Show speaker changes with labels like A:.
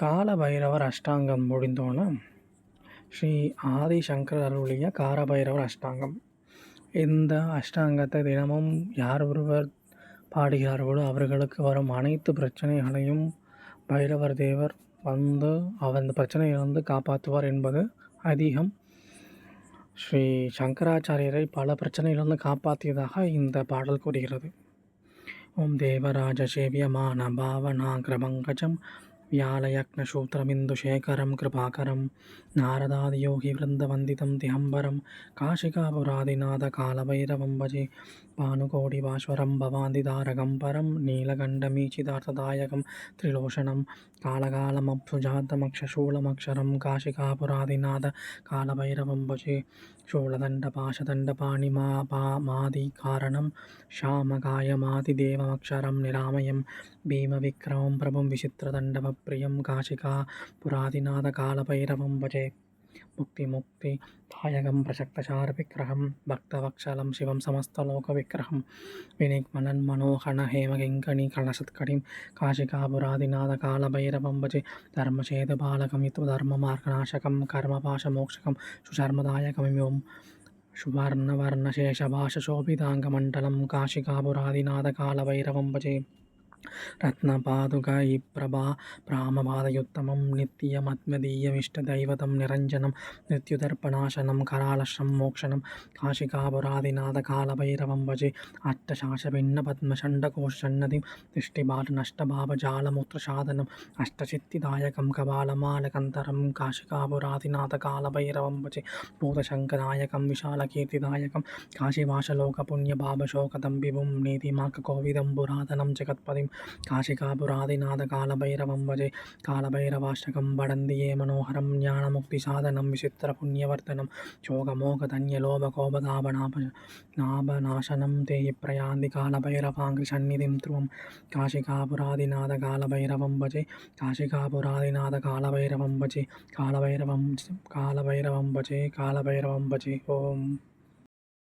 A: கால பைரவர் அஷ்டாங்கம் முடிந்தோன, ஸ்ரீ ஆதிசங்கரர் அருளிய காலபைரவர் அஷ்டாங்கம். இந்த அஷ்டாங்கத்தை தினமும் யார் ஒருவர் பாடுகிறார்களோ அவர்களுக்கு வரும் அனைத்து பிரச்சனைகளையும் பைரவர் தேவர் வந்து அந்த பிரச்சனையிலிருந்து காப்பாற்றுவார் என்பது ஐதீகம். ஸ்ரீ சங்கராச்சாரியரை பல பிரச்சனையிலிருந்து காப்பாற்றியதாக இந்த பாடல் கூறுகிறது. ஓம் தேவராஜ சேவியமான பாவனாகிரபங்கஜம் व्यालयग्नसूत्रबिन्दुशेखरं कृपाकरं नारदादियोगिवृन्दवन्दितं दिगम्बरं काशिकापुरादिनाथकालभैरवं भजे भानुकोटिभास्वरं भवान्दितारकं परं नीलकण्ठमीचिदार्थदायकं त्रिलोचनं कालकालमप्सुजातमक्षशूलमक्षरं काशिकापुरादिनाथकालभैरवं भजे शूलदण्डपाशदण्डपाणिमादिकारणं श्यामकायमादिदेवमक्षरं निरामयं भीमविक्रमं प्रभुं विचित्रदण्डवप्रियं काशिकापुरादिनाथकालभैरवं भजे मुक्तिदायकं प्रसक्तचारविग्रहं भक्तवत्सलं शिवं समस्तलोकविग्रहं विनिग्मनन्मनोहरं हेमकिङ्कणीकलशत्कटिं काशिकापुरादिनाथकालभैरवं भजे धर्मचेतपालकं धर्ममार्गनाशकं कर्मपाशमोक्षकं सुचर्मदायकमिमं सुवर्णवर्णशेषभाषशोभिताङ्गमण्डलं काशिकापुरादिनाथकालभैरवं भजे रत्नपादुकैप्रभा प्रामपादयुत्तमं नित्यमद्मदीयमिष्टदैवतं निरञ्जनं मृत्युदर्पणाशनं करालशं मोक्षणं काशिकापुरादिनाथकालभैरवं भजे अष्टशासभिन्नपद्मषण्डकोशसन्नतिं दृष्टिबालनष्टभावजालमूत्रसाधनम् अष्टसिद्धिदायकं कपालमालकन्तरं काशिकापुरादिनाथकालभैरवं भजे भूतशङ्करनायकं विशालकीर्तिदायकं काशीवासलोकपुण्यभावशोकतं विभुं नीतिमार्गकोविदं पुरातनं जगत्पतिं काशिकापुरादिनाथकालभैरवं भजे कालभैरवाष्टकं वदन्ति ये मनोहरं ज्ञानमुक्तिसाधनं विचित्रपुण्यवर्धनं शोकमोहधन्यलोभकोपतापनाशनं ते प्रयान्ति कालभैरवाङ्घ्रिसन्निधिं ध्रुवं काशिकापुरादिनाथकालभैरवं भजे काशिकापुरादिनाथकालभैरवं भजे कालभैरवं भजे कालभैरवं भजे ओम।